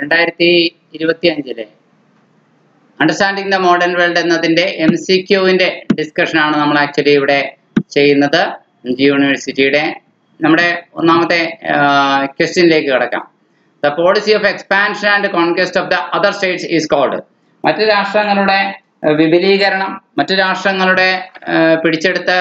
2025 understanding the modern world എന്നതിന്റെ MCQവിന്റെ discussion ആണ് നമ്മൾ ആക്ച്വലി ഇവിടെ ചെയ്യുന്നത്. യൂണിവേഴ്സിറ്റിയുടെ നമ്മുടെ ഒന്നാമത്തെ ക്വസ്റ്റ്യനിലേക്ക് കിടക്കാം. The policy of expansion and conquest of the other states is called. മറ്റു രാഷ്ട്രങ്ങളുടെ വിപുലീകരണം, മറ്റു രാഷ്ട്രങ്ങളുടെ പിടിച്ചെടുത്ത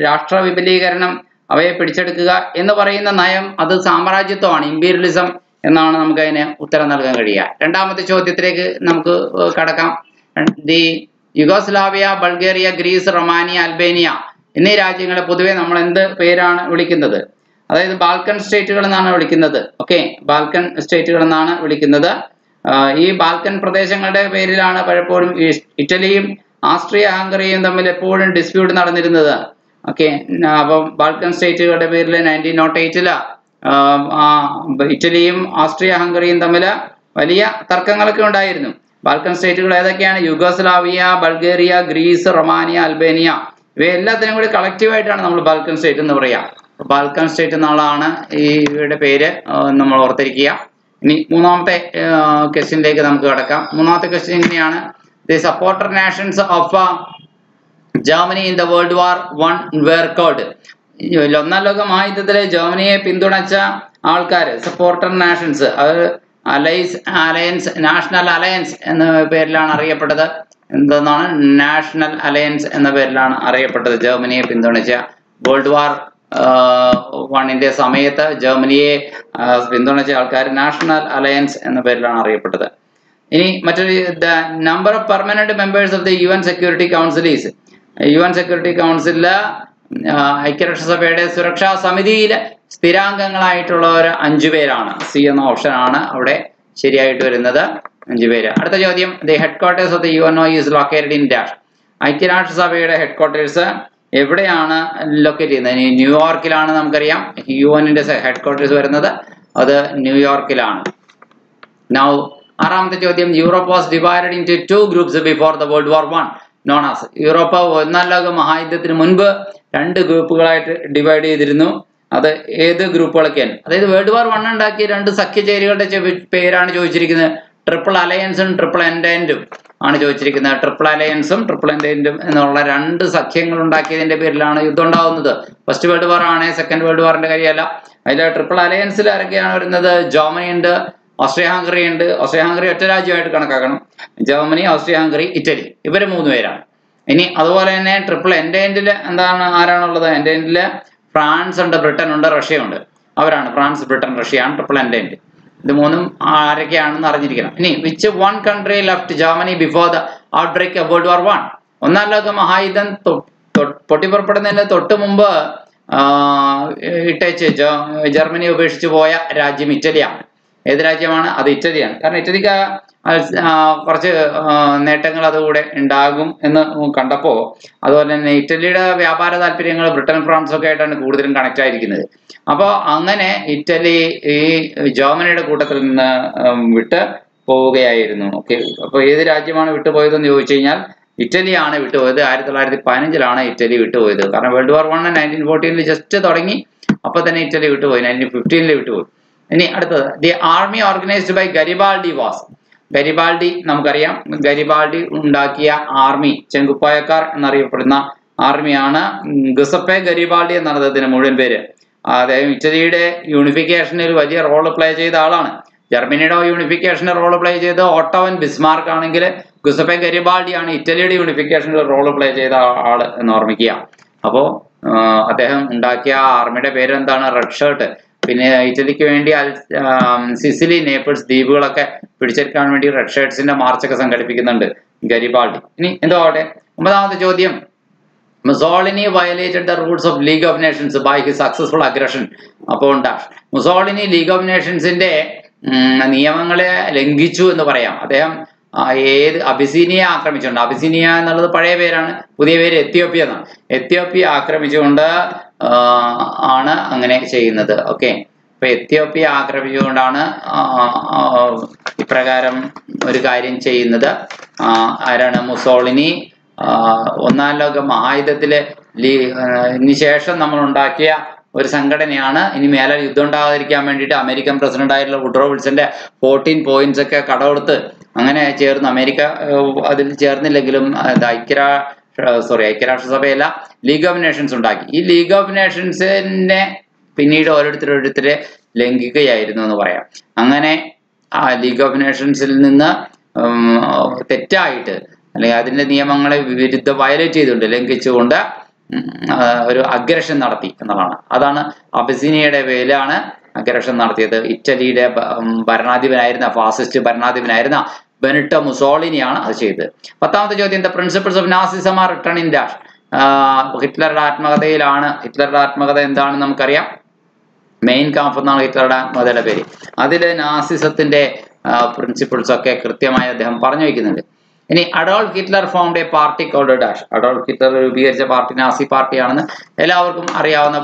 രാഷ്ട്ര വിപുലീകരണം, അവയെ പിടിച്ചെടുക്കുക എന്ന് പറയുന്ന നയം അത് സാമ്രാജ്യത്വമാണ്, ഇമ്പീരിയലിസം എന്നാണ് നമുക്ക് അതിന് ഉത്തരം നൽകാൻ കഴിയുക. രണ്ടാമത്തെ ചോദ്യത്തിലേക്ക് നമുക്ക് കടക്കാം. The Yugoslavia, Bulgaria, Greece, Romania, Albania എന്നീ രാജ്യങ്ങളെ പൊതുവെ നമ്മൾ എന്ത് പേരാണ് വിളിക്കുന്നത്? അതായത് ബാൽക്കൻ സ്റ്റേറ്റുകൾ എന്നാണ് വിളിക്കുന്നത്. ഓക്കെ, ബാൽക്കൻ സ്റ്റേറ്റുകൾ എന്നാണ് വിളിക്കുന്നത്. ഈ ബാൽക്കൻ പ്രദേശങ്ങളുടെ പേരിലാണ് പലപ്പോഴും ഇറ്റലിയും ആസ്ട്രിയ ഹംഗറിയും തമ്മിൽ എപ്പോഴും ഡിസ്പ്യൂട്ട് നടന്നിരുന്നത്. ഓക്കെ, അപ്പം ബാൽക്കൻ സ്റ്റേറ്റുകളുടെ പേരിൽ 1908 ഇറ്റലിയും ആസ്ട്രിയ ഹംഗറിയും തമ്മിൽ വലിയ തർക്കങ്ങളൊക്കെ ഉണ്ടായിരുന്നു. ബാൽക്കൻ സ്റ്റേറ്റുകൾ ഏതൊക്കെയാണ്? Yugoslavia, Bulgaria, Greece, Romania, Albania ഇവയെല്ലാത്തിനും കൂടി കളക്റ്റീവായിട്ടാണ് നമ്മൾ ബാൽക്കൻ സ്റ്റേറ്റ് എന്ന് പറയാ. ബാൽക്കൻ സ്റ്റേറ്റ് എന്നുള്ളതാണ് ഇവയുടെ പേര്, നമ്മൾ ഓർത്തിരിക്കുക. ഇനി മൂന്നാമത്തെ ക്വസ്റ്റ്യനിലേക്ക് നമുക്ക് കിടക്കാം. മൂന്നാമത്തെ ക്വസ്റ്റ്യൻ ഇങ്ങനെയാണ്: the supporter nations of Germany in the World war I were called. ഒന്നാം ലോക മഹായുദ്ധത്തിലെ ജർമ്മനിയെ പിന്തുണച്ച ആൾക്കാർ സപ്പോർട്ടർ നാഷൻസ്, അത് അലയൻസ്, നാഷണൽ അലയൻസ് എന്ന പേരിലാണ് അറിയപ്പെട്ടത്. എന്തെന്നാണ്? നാഷണൽ അലയൻസ് എന്ന പേരിലാണ് അറിയപ്പെട്ടത്. ജർമ്മനിയെ പിന്തുണച്ച വേൾഡ് വാർ I സമയത്ത് ജർമ്മനിയെ പിന്തുണച്ച ആൾക്കാർ നാഷണൽ അലയൻസ് എന്ന പേരിലാണ് അറിയപ്പെട്ടത്. ഇനി മറ്റൊരു, the number of permanent members of the UN security council is. UN security കൗൺസിലില് ഐക്യരാഷ്ട്രസഭയുടെ സുരക്ഷാ സമിതിയിൽ സ്ഥിരാംഗങ്ങളായിട്ടുള്ളവർ 5 പേരാണ്. സി എന്ന ഓപ്ഷനാണ് അവിടെ ശരിയായിട്ട് വരുന്നത്, 5 പേര്. അടുത്ത ചോദ്യം: the head quarters of the UNO is located in dash. ഐക്യരാഷ്ട്രസഭയുടെ ഹെഡ് ക്വാർട്ടേഴ്സ് എവിടെയാണ് ലൊക്കേറ്റ് ചെയ്യുന്നത്? ന്യൂയോർക്കിലാണ്. നമുക്കറിയാം യുഎന്നിന്റെ ഹെഡ് ക്വാർട്ടേഴ്സ് വരുന്നത് അത് ന്യൂയോർക്കിലാണ്. നൗ ആറാമത്തെ ചോദ്യം: Europe was divided into 2 groups before the World war I known as. Europe ഒന്നാം ലോക മഹായുദ്ധത്തിന് മുൻപ് 2 ഗ്രൂപ്പുകളായിട്ട് ഡിവൈഡ് ചെയ്തിരുന്നു. അത് ഏത് ഗ്രൂപ്പുകളൊക്കെയാണ്? അതായത് വേൾഡ് വാർ I ഉണ്ടാക്കിയ 2 സഖ്യചേരികളുടെ പേരാണ് ചോദിച്ചിരിക്കുന്നത്. ട്രിപ്പിൾ അലയൻസും ട്രിപ്പിൾ എൻഡൻറ്റും ആണ് ചോദിച്ചിരിക്കുന്നത്. ട്രിപ്പിൾ അലയൻസും ട്രിപ്പിൾ എൻഡൻറ്റും എന്നുള്ള 2 സഖ്യങ്ങൾ ഉണ്ടാക്കിയതിന്റെ പേരിലാണ് യുദ്ധം ഉണ്ടാവുന്നത്. ഫസ്റ്റ് വേൾഡ് വാർ ആണ്, സെക്കൻഡ് വേൾഡ് വാറിന്റെ കാര്യമല്ല. അതിൽ ട്രിപ്പിൾ അലയൻസിൽ ആരൊക്കെയാണ് വരുന്നത്? ജർമ്മനി ഉണ്ട്, ഓസ്ട്രിയ ഹംഗറി ഉണ്ട്. ഓസ്ട്രിയ ഹംഗറി ഒറ്റ രാജ്യമായിട്ട് കണക്കാക്കണം. ജർമ്മനി, ഓസ്ട്രിയ ഹംഗറി, ഇറ്റലി, ഇവർ 3 പേരാണ്. ഇനി അതുപോലെ തന്നെ ട്രിപ്പിൾ എൻഡൻറ്റിൽ ആരാണുള്ളത്? എൻഡൻറ്റില് ഫ്രാൻസ് ഉണ്ട്, ബ്രിട്ടൻ ഉണ്ട്, റഷ്യ ഉണ്ട്. അവരാണ് ഫ്രാൻസ്, ബ്രിട്ടൻ, റഷ്യയാണ് ട്രിപ്പിൾ എൻഡൻറ്റ്. ഇത് 3 ആരൊക്കെയാണെന്ന് അറിഞ്ഞിരിക്കണം. ഇനി which one country left Germany before the outbreak of World War I? ഒന്നാം ലോക മഹായുദ്ധം പൊട്ടിപ്പുറപ്പെടുന്നതിന് തൊട്ട് മുമ്പ് ഇട്ടേച്ച് ജർമ്മനി ഉപേക്ഷിച്ച് പോയ രാജ്യം ഇറ്റലിയാണ്. ഏത് രാജ്യമാണ്? അത് ഇറ്റലിയാണ്. കാരണം ഇറ്റലിക്ക് കുറച്ച് നേട്ടങ്ങൾ അതുകൂടെ ഉണ്ടാകും എന്ന് കണ്ടപ്പോൾ, അതുപോലെ തന്നെ ഇറ്റലിയുടെ വ്യാപാര താല്പര്യങ്ങൾ ബ്രിട്ടൻ, ഫ്രാൻസും ഒക്കെ ആയിട്ടാണ് കൂടുതലും കണക്ട് ആയിരിക്കുന്നത്. അപ്പോൾ അങ്ങനെ ഇറ്റലി ഈ ജർമ്മനിയുടെ കൂട്ടത്തിൽ നിന്ന് വിട്ട് പോവുകയായിരുന്നു. ഓക്കെ, അപ്പോൾ ഏത് രാജ്യമാണ് വിട്ടുപോയതെന്ന് ചോദിച്ചു കഴിഞ്ഞാൽ ഇറ്റലിയാണ് വിട്ടുപോയത്. 1915 ഇറ്റലി വിട്ടുപോയത്. കാരണം വേൾഡ് വാർ I 1914 ജസ്റ്റ് തുടങ്ങി, അപ്പോൾ തന്നെ ഇറ്റലി വിട്ടുപോയി. 1915 വിട്ടുപോയി. ഇനി അടുത്തത്: the army organised by Garibaldi was. Garibaldi നമുക്കറിയാം, ഗരിബാൾഡി ഉണ്ടാക്കിയ ആർമി, ചെങ്കുപ്പായക്കാർ എന്നറിയപ്പെടുന്ന ആർമിയാണ്. ഗുസപ്പെ ഗരിബാൾഡി എന്നാണ് അദ്ദേഹത്തിന് മുഴുവൻ പേര്. അദ്ദേഹം ഇറ്റലിയുടെ യൂണിഫിക്കേഷനിൽ വലിയ റോൾ പ്ലേ ചെയ്ത ആളാണ്. ജർമ്മനിയുടെ യൂണിഫിക്കേഷന് റോൾ പ്ലേ ചെയ്ത ഓട്ടോവൻ ബിസ്മാർക്ക് ആണെങ്കിൽ ഗുസപ്പെ ഗരിബാൾഡിയാണ് ഇറ്റലിയുടെ യൂണിഫിക്കേഷനിൽ റോൾ പ്ലേ ചെയ്ത ആള് എന്ന് ഓർമ്മിക്കുക. അപ്പോൾ അദ്ദേഹം ഉണ്ടാക്കിയ ആർമിയുടെ പേര് എന്താണ്? Red shirt. പിന്നെ ഇറ്റലിക്ക് വേണ്ടി സിസിലി, നേപ്പിൾസ് ദ്വീപുകളൊക്കെ പിടിച്ചെടുക്കാൻ വേണ്ടി റെഡ് ഷർട്ട്സിന്റെ മാർച്ചൊക്കെ സംഘടിപ്പിക്കുന്നുണ്ട് ഗരിബാൾഡി. ഇനി എന്തോ ആവട്ടെ, 9ാമത്തെ ചോദ്യം: Mussolini violated the rules of League of Nations by his successful aggression അപ്പോൾ ഡാഷ്. മുസോളിനി ലീഗ് ഓഫ് നേഷൻസിന്റെ നിയമങ്ങളെ ലംഘിച്ചു എന്ന് പറയാം. അദ്ദേഹം അബിസീനിയ ആക്രമിച്ചുകൊണ്ട്, അബിസീനിയ എന്നുള്ളത് പഴയ പേരാണ്, പുതിയ പേര് എത്യോപ്യ എന്നാണ്. എത്യോപ്യ ആക്രമിച്ചുകൊണ്ട് ആണ് അങ്ങനെ ചെയ്യുന്നത്. ഓക്കെ, അപ്പൊ എത്യോപ്യ ആക്രമിച്ചുകൊണ്ടാണ് ഇപ്രകാരം ഒരു കാര്യം ചെയ്യുന്നത്. ആരാണ്? മുസോളിനി. ഒന്നാം ലോക മഹായുദ്ധത്തിലെ ശേഷം നമ്മൾ ഉണ്ടാക്കിയ ഒരു സംഘടനയാണ്. ഇനി മേലെ യുദ്ധം ഉണ്ടാകാതിരിക്കാൻ വേണ്ടിയിട്ട് അമേരിക്കൻ പ്രസിഡന്റ് ആയിട്ടുള്ള വുഡ്രോ വിൽസന്റെ 14 പോയിന്റ്സ് ഒക്കെ കടമെടുത്ത് അങ്ങനെ ചേർന്ന് അമേരിക്ക അതിൽ ചേർന്നില്ലെങ്കിലും ഐക്യരാഷ്ട്രസഭയല്ല, ലീഗ് ഓഫ് നേഷൻസ് ഉണ്ടാക്കി. ഈ ലീഗ് ഓഫ് നേഷൻസിനെ പിന്നീട് ഓരോരുത്തരെ ലംഘിക്കുകയായിരുന്നു എന്ന് പറയാം. അങ്ങനെ ആ ലീഗ് ഓഫ് നേഷൻസിൽ നിന്ന് തെറ്റായിട്ട് അല്ലെങ്കിൽ അതിന്റെ നിയമങ്ങളെ വയലേറ്റ് ചെയ്തുകൊണ്ട് ലംഘിച്ചുകൊണ്ട് ഒരു അഗ്രഷൻ നടത്തി എന്നുള്ളതാണ്. അതാണ് അബസീനിയയുടെ പേരിലാണ് അഗ്രഷൻ നടത്തിയത്. ഇറ്റലിയുടെ ഭരണാധിപനായിരുന്ന ഫാസിസ്റ്റ് ഭരണാധിപനായിരുന്ന ബെനിട്ടോ മുസോളിനിയാണ് അത് ചെയ്തത്. 10ാമത്തെ ചോദ്യം, the principles of Nazism are written in dash. ഹിറ്റ്ലറുടെ ആത്മകഥയിലാണ്. ഹിറ്റ്ലറുടെ ആത്മകഥ എന്താണെന്ന് നമുക്കറിയാം. മെയിൻ കാംഫ് എന്നാണ് ഹിറ്റ്ലറുടെ ആത്മകഥയുടെ പേര്. അതിൽ നാസിസത്തിന്റെ പ്രിൻസിപ്പിൾസ് ഒക്കെ കൃത്യമായി അദ്ദേഹം പറഞ്ഞു വയ്ക്കുന്നുണ്ട്. ഇനി Adolf Hitler formed a party called dash. Adolf Hitler രൂപീകരിച്ച പാർട്ടി നാസി പാർട്ടിയാണെന്ന് എല്ലാവർക്കും അറിയാവുന്ന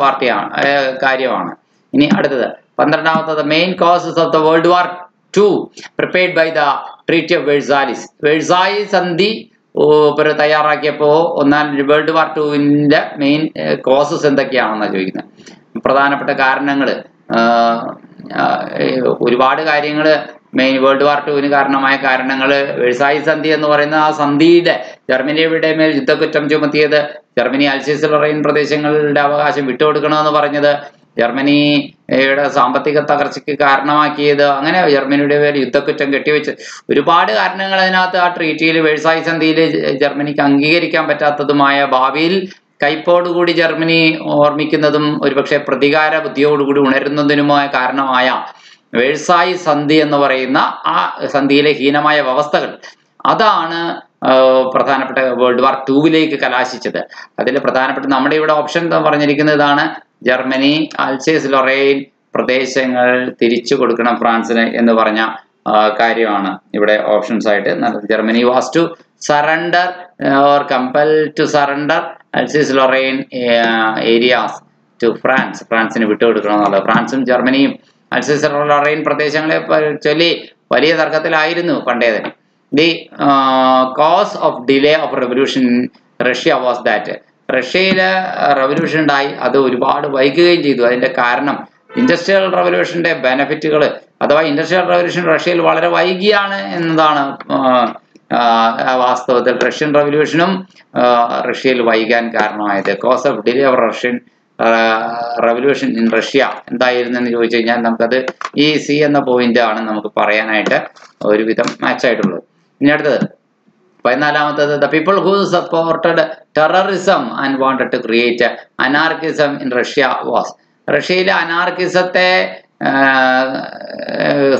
കാര്യമാണ്. ഇനി അടുത്തത് 12ാമത്തത്, main causes of the World War II prepared by the treaty of Versailles. Versailles സന്ധി തയ്യാറാക്കിയപ്പോൾ വേൾഡ് വാർ IIന്റെ മെയിൻ കോസസ് എന്തൊക്കെയാണെന്നാണ് ചോദിക്കുന്നത്. പ്രധാനപ്പെട്ട കാരണങ്ങൾ, ഒരുപാട് കാര്യങ്ങൾ മെയിൻ വേൾഡ് വാർ IIന് കാരണമായ കാരണങ്ങൾ. വെഴ്സായി സന്ധി എന്ന് പറയുന്ന ആ സന്ധിയുടെ ജർമ്മനിയുടെ മേൽ യുദ്ധക്കുറ്റം ചുമത്തിയത്, ജർമ്മനി അൽസേസ് ലൊറൈൻ പ്രദേശങ്ങളുടെ അവകാശം വിട്ടുകൊടുക്കണമെന്ന് പറഞ്ഞത്, ജർമ്മനിയുടെ സാമ്പത്തിക തകർച്ചയ്ക്ക് കാരണമാക്കിയത്, അങ്ങനെ ജർമ്മനിയുടെ പേര് യുദ്ധക്കുറ്റം കെട്ടിവെച്ച് ഒരുപാട് കാരണങ്ങൾ അതിനകത്ത് ആ ട്രീറ്റിയിൽ വെഴ്സായി സന്ധിയിൽ ജർമ്മനിക്ക് അംഗീകരിക്കാൻ പറ്റാത്തതുമായ, ഭാവിയിൽ കൈപ്പോടുകൂടി ജർമ്മനി ഓർമ്മിക്കുന്നതും ഒരുപക്ഷെ പ്രതികാര ബുദ്ധിയോടുകൂടി ഉണരുന്നതിനുമായ കാരണമായ വെഴ്സായി സന്ധി എന്ന് പറയുന്ന ആ സന്ധിയിലെ ഹീനമായ വ്യവസ്ഥകൾ, അതാണ് പ്രധാനപ്പെട്ട വേൾഡ് വാർ IIലേക്ക് കലാശിച്ചത്. അതിൽ പ്രധാനപ്പെട്ട നമ്മുടെ ഇവിടെ ഓപ്ഷൻ പറഞ്ഞിരിക്കുന്നത് ഇതാണ്: ജർമ്മനി അൽസേസ് ലൊറൈൻ പ്രദേശങ്ങൾ തിരിച്ചു കൊടുക്കണം ഫ്രാൻസിന് എന്ന് പറഞ്ഞ കാര്യമാണ് ഇവിടെ ഓപ്ഷൻസ് ആയിട്ട്. Germany was to surrender or compel to surrender Alsace Lorraine areas to France. ഫ്രാൻസിന് വിട്ടുകൊടുക്കണം എന്നുള്ളത്. ഫ്രാൻസും ജർമ്മനിയും അൽസേസ് ലൊറൈൻ പ്രദേശങ്ങളെ ചൊല്ലി വലിയ തർക്കത്തിലായിരുന്നു പണ്ടേ തന്നെ. The cause of delay of revolution Russia was that. റഷ്യയിൽ റവല്യൂഷൻ ഉണ്ടായി, അത് ഒരുപാട് വൈകുകയും ചെയ്തു. അതിന്റെ കാരണം ഇൻഡസ്ട്രിയൽ റവല്യൂഷന്റെ ബെനഫിറ്റുകൾ, അഥവാ ഇൻഡസ്ട്രിയൽ റവല്യൂഷൻ റഷ്യയിൽ വളരെ വൈകിയാണ് എന്നതാണ് വാസ്തവത്തിൽ. റഷ്യൻ റവല്യൂഷനും റഷ്യയിൽ വൈകാൻ കാരണമായത്. Cause of delay of Russian revolution in Russia എന്തായിരുന്നു എന്ന് ചോദിച്ചു കഴിഞ്ഞാൽ നമുക്കത് ഈ സി എന്ന പോയിന്റ് ആണ് നമുക്ക് പറയാനായിട്ട് ഒരുവിധം മാച്ച് ആയിട്ടുള്ളത്. ഇനി അടുത്തത് 14ാമത്തത്, the people who supported terrorism and wanted to create anarchism in Russia was. റഷ്യയിലെ അനാർക്കിസത്തെ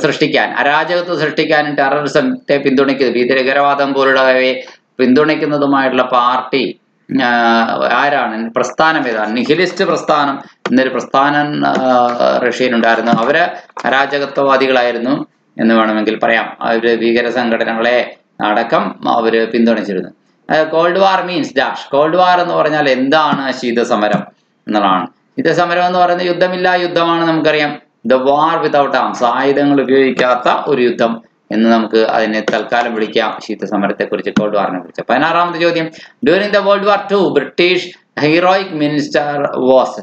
സൃഷ്ടിക്കാൻ, അരാജകത്വം സൃഷ്ടിക്കാനും ടെററിസത്തെ പിന്തുണയ്ക്കുന്നത്, ഭീകരവാദം പോലുള്ളവയെ പിന്തുണയ്ക്കുന്നതുമായിട്ടുള്ള പാർട്ടി ആരാണ്? പ്രസ്ഥാനം ഏതാണ്? നിഹിലിസ്റ്റ് പ്രസ്ഥാനം എന്നൊരു പ്രസ്ഥാനം റഷ്യയിലുണ്ടായിരുന്നു. അവര് അരാജകത്വവാദികളായിരുന്നു എന്ന് വേണമെങ്കിൽ പറയാം. അവര് ഭീകര സംഘടനകളെ അടക്കം അവര് പിന്തുണച്ചിരുന്നു. Cold war means dash. Cold war എന്ന് പറഞ്ഞാൽ എന്താണ്? ശീതസമരം എന്നുള്ളതാണ്. ശീതസമരം എന്ന് പറയുന്നത് യുദ്ധമില്ലാ യുദ്ധമാണ്, നമുക്കറിയാം. ദ വാർ വിതൗട്ട് ആംസ്, ആയുധങ്ങൾ ഉപയോഗിക്കാത്ത ഒരു യുദ്ധം എന്ന് നമുക്ക് അതിനെ തൽക്കാലം വിളിക്കാം. ശീതസമരത്തെ കുറിച്ച്, കോൾഡ് വാറിനെ കുറിച്ച്. 16ാമത്തെ ചോദ്യം, during the World War II British heroic minister was.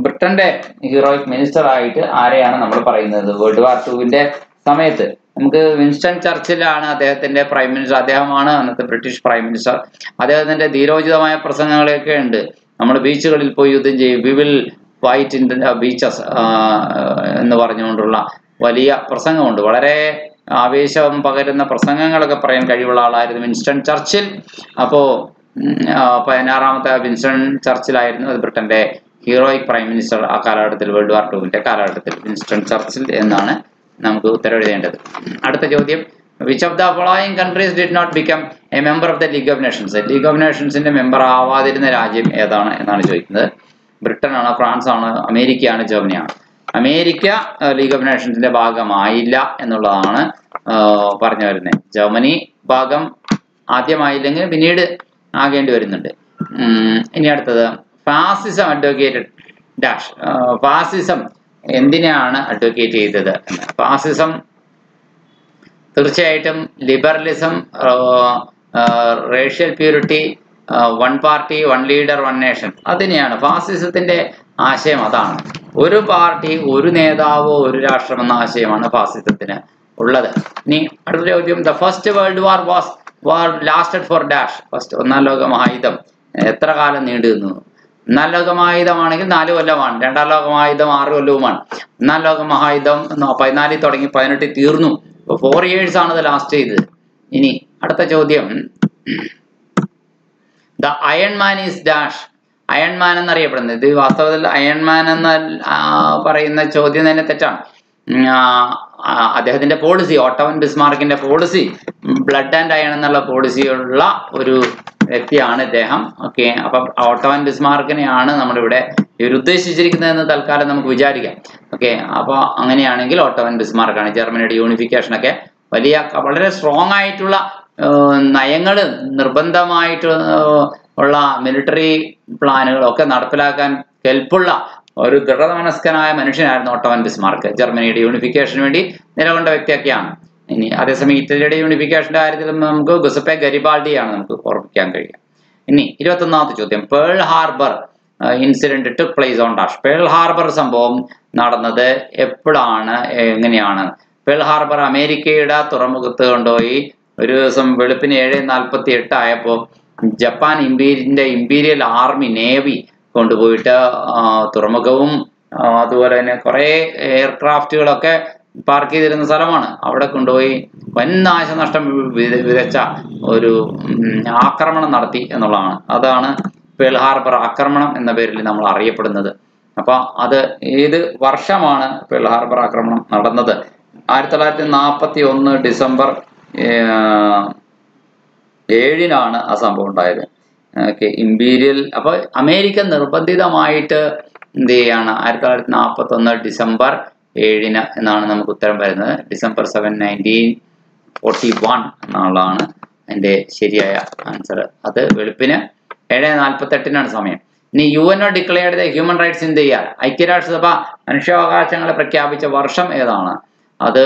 ബ്രിട്ടന്റെ ഹീറോയിക് മിനിസ്റ്റർ ആയിട്ട് ആരെയാണ് നമ്മൾ പറയുന്നത്? വേൾഡ് വാർ IIന്റെ സമയത്ത് നമുക്ക് വിൻസ്റ്റൺ ചർച്ചിലാണ് അദ്ദേഹത്തിന്റെ പ്രൈം മിനിസ്റ്റർ. അദ്ദേഹമാണ് അന്നത്തെ ബ്രിട്ടീഷ് പ്രൈം മിനിസ്റ്റർ. അദ്ദേഹത്തിന്റെ ധീരോചിതമായ പ്രസംഗങ്ങളൊക്കെ ഉണ്ട്. നമ്മൾ ബീച്ചുകളിൽ പോയി യുദ്ധം ചെയ്യും, we will fight in the beaches എന്ന് പറഞ്ഞുകൊണ്ടുള്ള വലിയ പ്രസംഗമുണ്ട്. വളരെ ആവേശം പകരുന്ന പ്രസംഗങ്ങളൊക്കെ പറയാൻ കഴിവുള്ള ആളായിരുന്നു വിൻസ്റ്റൺ ചർച്ചിൽ. അപ്പോൾ 16ാമത്തെ വിൻസ്റ്റൺ ചർച്ചിലായിരുന്നു അത് ബ്രിട്ടന്റെ ഹീറോയിക് പ്രൈം മിനിസ്റ്റർ ആ കാലഘട്ടത്തിൽ, വേൾഡ് വാർ IIന്റെ കാലഘട്ടത്തിൽ. വിൻസ്റ്റൺ ചർച്ചിൽ എന്നാണ് നമുക്ക് ഉത്തരവെഴുതേണ്ടത്. അടുത്ത ചോദ്യം, which of the following countries did not become a member of the League of Nations. League of നേഷൻസിന്റെ മെമ്പർ ആവാതിരുന്ന രാജ്യം ഏതാണ് എന്നാണ് ചോദിക്കുന്നത്. ബ്രിട്ടൻ ആണ്, ഫ്രാൻസ് ആണ്, അമേരിക്കയാണ്, ജർമ്മനിയാണ്. അമേരിക്ക ലീഗ് ഓഫ് നേഷൻസിന്റെ ഭാഗമായില്ല എന്നുള്ളതാണ് പറഞ്ഞു വരുന്നത്. ജർമ്മനി ഭാഗം ആദ്യമായില്ലെങ്കിൽ പിന്നീട് ആകേണ്ടി വരുന്നുണ്ട്. ഇനി അടുത്തത്, ഫാസിസം അഡ്വക്കേറ്റഡ് ഡാഷ്. ഫാസിസം എന്തിനാണ് അഡ്വക്കേറ്റ് ചെയ്തത്? ഫാസിസം തീർച്ചയായിട്ടും liberalism, racial purity, one party one leader one nation അതിനെയാണ് ഫാസിസത്തിന്റെ ആശയം. അതാണ് ഒരു പാർട്ടി ഒരു നേതാവ് ഒരു രാഷ്ട്രം എന്ന ആശയമാണ് ഫാസിസത്തിന് ഉള്ളത്. ഇനി അടുത്ത ചോദ്യം, the First World War lasted for dash. First ഒന്നാം ലോക മഹായുദ്ധം എത്ര കാലം നീണ്ടു നിന്നു? ഒന്നാം ലോക മഹായുദ്ധമാണെങ്കിൽ 4 കൊല്ലമാണ്. രണ്ടാം ലോക മഹായുദ്ധം 6 കൊല്ലവുമാണ്. ഒന്നാം ലോക മഹായുദ്ധം 14 തുടങ്ങി 18 തീർന്നു. 4 years ആണ് ഇത് ലാസ്റ്റ് ചെയ്തത്. ഇനി അടുത്ത ചോദ്യം, the Iron Man is dash. Iron Man എന്നറിയപ്പെടുന്നത്, ഇത് വാസ്തവത്തിൽ അയൺ മാൻ എന്ന് പറയുന്ന ചോദ്യം തന്നെ തെറ്റാണ്. അദ്ദേഹത്തിന്റെ പോളിസി, ഓട്ടോവൻ ബിസ്മാർക്കിന്റെ പോളിസി ബ്ലഡ് ആൻഡ് അയൺ എന്നുള്ള പോളിസിയുള്ള ഒരു വ്യക്തിയാണ് ഇദ്ദേഹം. ഓക്കെ, അപ്പം ഓട്ടോവൻ ബിസ്മാർക്കിനെയാണ് നമ്മളിവിടെ ഉദ്ദേശിച്ചിരിക്കുന്നതെന്ന് തൽക്കാലം നമുക്ക് വിചാരിക്കാം. ഓക്കെ, അപ്പോൾ അങ്ങനെയാണെങ്കിൽ ഓട്ടോവൻ ബിസ്മാർക്കാണ്. ജർമ്മനിയുടെ യൂണിഫിക്കേഷനൊക്കെ വലിയ വളരെ സ്ട്രോങ് ആയിട്ടുള്ള നയങ്ങൾ, നിർബന്ധമായിട്ട് ഉള്ള മിലിറ്ററി പ്ലാനുകളൊക്കെ നടപ്പിലാക്കാൻ കെൽപ്പുള്ള ഒരു ദൃഢമനസ്കനായ മനുഷ്യനായിരുന്നു ഓട്ടോവൻ ബിസ്മാർക്ക്. ജർമ്മനിയുടെ യൂണിഫിക്കേഷന് വേണ്ടി നിലകൊണ്ട വ്യക്തിയൊക്കെയാണ്. ഇനി അതേസമയം ഇറ്റലിയുടെ യൂണിഫിക്കേഷന്റെ കാര്യത്തിൽ നമുക്ക് ഗുസപ്പെ ഗരിബാൾഡിയാണ് നമുക്ക് ഓർമ്മിക്കാൻ കഴിയുക. ഇനി 21ാമത്തെ ചോദ്യം, Pearl Harbor incident took place on dash. Pearl Harbor സംഭവം നടന്നത് എപ്പോഴാണ്, എങ്ങനെയാണ്? പേൾ ഹാർബർ അമേരിക്കയുടെ തുറമുഖത്ത് കൊണ്ടുപോയി ഒരു ദിവസം വെളുപ്പിന് 7:48 ആയപ്പോൾ ജപ്പാൻ ഇമ്പീരിയൽ ആർമി നേവി കൊണ്ടുപോയിട്ട് തുറമുഖവും അതുപോലെ തന്നെ കുറെ എയർക്രാഫ്റ്റുകളൊക്കെ പാർക്ക് ചെയ്തിരുന്ന സ്ഥലമാണ്. അവിടെ കൊണ്ടുപോയി വൻ നാശനഷ്ടം വിതച്ച ഒരു ആക്രമണം നടത്തി എന്നുള്ളതാണ്. അതാണ് പേൾ ഹാർബർ ആക്രമണം എന്ന പേരിൽ നമ്മൾ അറിയപ്പെടുന്നത്. അപ്പൊ അത് ഏത് വർഷമാണ് പേൾ ഹാർബർ ആക്രമണം നടന്നത്? 1941 ഡിസംബർ 7-നാണ് ആ സംഭവം ഉണ്ടായത്. Okay, imperial. അപ്പൊ അമേരിക്ക നിർബന്ധിതമായിട്ട് എന്ത് ചെയ്യാണ്, 1941 ഡിസംബർ 7 എന്നാണ് നമുക്ക് ഉത്തരം വരുന്നത്. ഡിസംബർ 7, 1941 എന്നുള്ളതാണ് അതിന്റെ ശരിയായ ആൻസർ. അത് വെളുപ്പിന് 7:48 സമയം. ഇനി UNO declared the human rights in the year. ഐക്യരാഷ്ട്രസഭ മനുഷ്യാവകാശങ്ങളെ പ്രഖ്യാപിച്ച വർഷം ഏതാണ്? അത്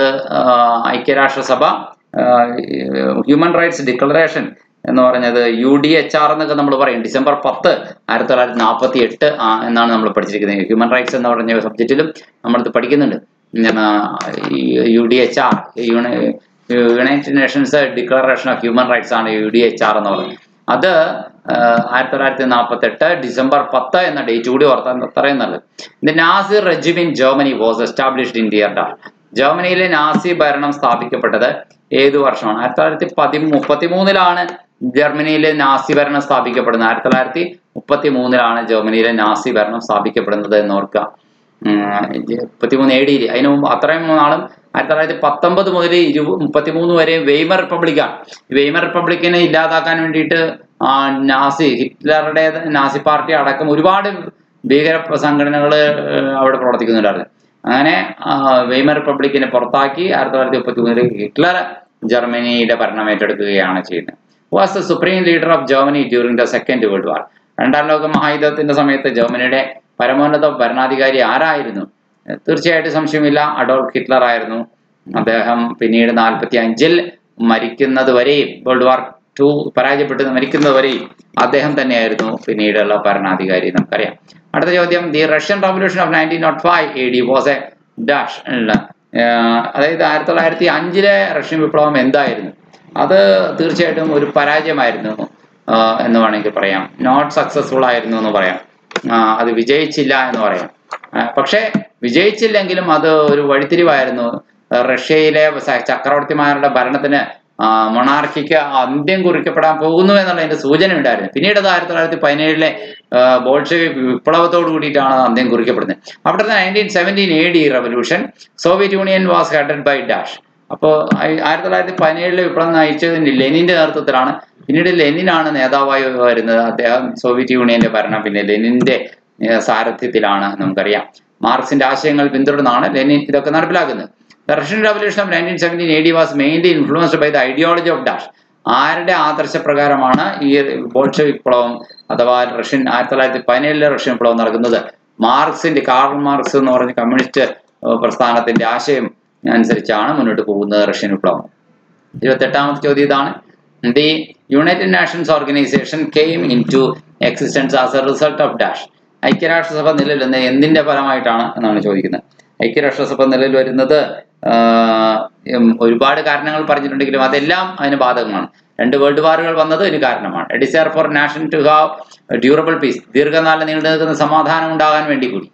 ഐക്യരാഷ്ട്രസഭ ഹ്യൂമൻ റൈറ്റ്സ് ഡിക്ലറേഷൻ എന്ന് പറഞ്ഞത് UDHR എന്നൊക്കെ നമ്മൾ പറയും. ഡിസംബർ 10, 1948 എന്നാണ് നമ്മൾ പഠിച്ചിരിക്കുന്നത്. ഹ്യൂമൻ റൈറ്റ്സ് എന്ന് പറഞ്ഞ സബ്ജക്റ്റിലും നമ്മളത് പഠിക്കുന്നുണ്ട്. UDHR, United Nations declaration of human rights ആണ് UDHR എന്ന് പറയുന്നത്. അത് 1948 ഡിസംബർ 10 എന്ന ഡേറ്റ് കൂടി ഓർത്താൻ അത്രയും നല്ലത്. The Nazi regime in Germany was established in the year dash. ജർമ്മനിയിലെ നാസി ഭരണം സ്ഥാപിക്കപ്പെട്ടത് ഏതു വർഷമാണ്? 1933-ലാണ് ജർമ്മനിയിലെ നാസി ഭരണം സ്ഥാപിക്കപ്പെടുന്നത്. 1933-ലാണ് ജർമ്മനിയിലെ നാസി ഭരണം സ്ഥാപിക്കപ്പെടുന്നത് എന്ന് ഓർക്കുക. 33 AD. അതിനു മുമ്പ് അത്രയും നാളും 1919 മുതൽ 33 വരെ വെയ്മർ റിപ്പബ്ലിക്കാണ്. വെയ്മർ റിപ്പബ്ലിക്കിനെ ഇല്ലാതാക്കാൻ വേണ്ടിയിട്ട് ഹിറ്റ്ലറുടെ നാസി പാർട്ടി അടക്കം ഒരുപാട് ഭീകര സംഘടനകൾ അവിടെ പ്രവർത്തിക്കുന്നുണ്ടായിരുന്നു. അങ്ങനെ വെയ്മർ റിപ്പബ്ലിക്കിനെ പുറത്താക്കി 1933 ഹിറ്റ്ലർ ജർമ്മനിയുടെ ഭരണം ഏറ്റെടുക്കുകയാണ് ചെയ്യുന്നത്. Was the supreme leader of Germany during the second world war. രണ്ടാം ലോക മഹായുദ്ധത്തിന്റെ സമയത്ത് ജർമ്മനിയുടെ പരമോന്നത ഭരണാധികാരി ആരായിരുന്നു? തീർച്ചയായിട്ടും സംശയമില്ല, അഡോൾഫ് ഹിറ്റ്ലർ ആയിരുന്നു. അദ്ദേഹം പിന്നീട് 45-ൽ മരിക്കുന്നത് വരെയും, വേൾഡ് വാർ II പരാജയപ്പെട്ട് മരിക്കുന്നത് വരെയും അദ്ദേഹം തന്നെയായിരുന്നു പിന്നീടുള്ള ഭരണാധികാരി, നമുക്കറിയാം. അടുത്ത ചോദ്യം, the Russian revolution of 1905 AD was A dash. അതായത് 1905-ലെ റഷ്യൻ വിപ്ലവം എന്തായിരുന്നു? അത് തീർച്ചയായിട്ടും ഒരു പരാജയമായിരുന്നു എന്ന് വേണമെങ്കിൽ പറയാം. നോട്ട് സക്സസ്ഫുൾ ആയിരുന്നു എന്ന് പറയാം. അത് വിജയിച്ചില്ല എന്ന് പറയാം. പക്ഷേ വിജയിച്ചില്ലെങ്കിലും അത് ഒരു വഴിത്തിരിവായിരുന്നു. റഷ്യയിലെ ചക്രവർത്തിമാരുടെ ഭരണത്തിന്, മൊണാർക്കിക്ക് അന്ത്യം കുറിക്കപ്പെടാൻ പോകുന്നു എന്നുള്ളതിന്റെ സൂചന ഉണ്ടായിരുന്നു. പിന്നീട് അത് 1917-ലെ ബോൾഷെവിക് വിപ്ലവത്തോട് കൂടിയിട്ടാണ് അന്ത്യം കുറിക്കപ്പെടുന്നത്. അവിടെ 1917 AD revolution Soviet Union was headed by dash. അപ്പോൾ 1917-ലെ വിപ്ലവം നയിച്ചത് ലെനിന്റെ നേതൃത്വത്തിലാണ്. പിന്നീട് ലെനിനാണ് നേതാവായി വരുന്നത്. അദ്ദേഹം സോവിയറ്റ് യൂണിയന്റെ ഭരണം പിന്നെ ലെനിന്റെ സാരഥ്യത്തിലാണ്, നമുക്കറിയാം. മാർക്സിന്റെ ആശയങ്ങൾ പിന്തുടർന്നാണ് ലെനിൻ ഇതൊക്കെ നടപ്പിലാക്കുന്നത്. The Russian Revolution of 1917 AD was mainly influenced by the ideology of Dash. ആരുടെ ആദർശപ്രകാരമാണ് ഈ ബോൾഷെവിക് വിപ്ലവം അഥവാ റഷ്യൻ 1917-ലെ റഷ്യൻ വിപ്ലവം നടക്കുന്നത്? മാർക്സിന്റെ, കാർൽ മാർക്സ് എന്ന് പറഞ്ഞ കമ്മ്യൂണിസ്റ്റ് പ്രസ്ഥാനത്തിന്റെ ആശയം അനുസരിച്ചാണ് മുന്നോട്ട് പോകുന്നത് റഷ്യൻ വിപ്ലവം. 28-ാമത്തെ ചോദ്യം ഇതാണ്. The United Nations organization came into existence as a result of dash. ഐക്യരാഷ്ട്രസഭ നിലവിൽ വരുന്നത് എന്തിന്റെ ഫലമായിട്ടാണ് എന്നാണ് ചോദിക്കുന്നത്. ഐക്യരാഷ്ട്രസഭ നിലവിൽ വരുന്നത് ഒരുപാട് കാരണങ്ങൾ പറഞ്ഞിട്ടുണ്ടെങ്കിലും അതെല്ലാം അതിന് ബാധകമാണ്. 2 വേൾഡ് വാറുകൾ വന്നത് ഒരു കാരണമാണ്. A desire for nation to have a durable peace. ദീർഘകാലം നീണ്ടു നിൽക്കുന്ന സമാധാനം ഉണ്ടാകാൻ വേണ്ടി കൂടി.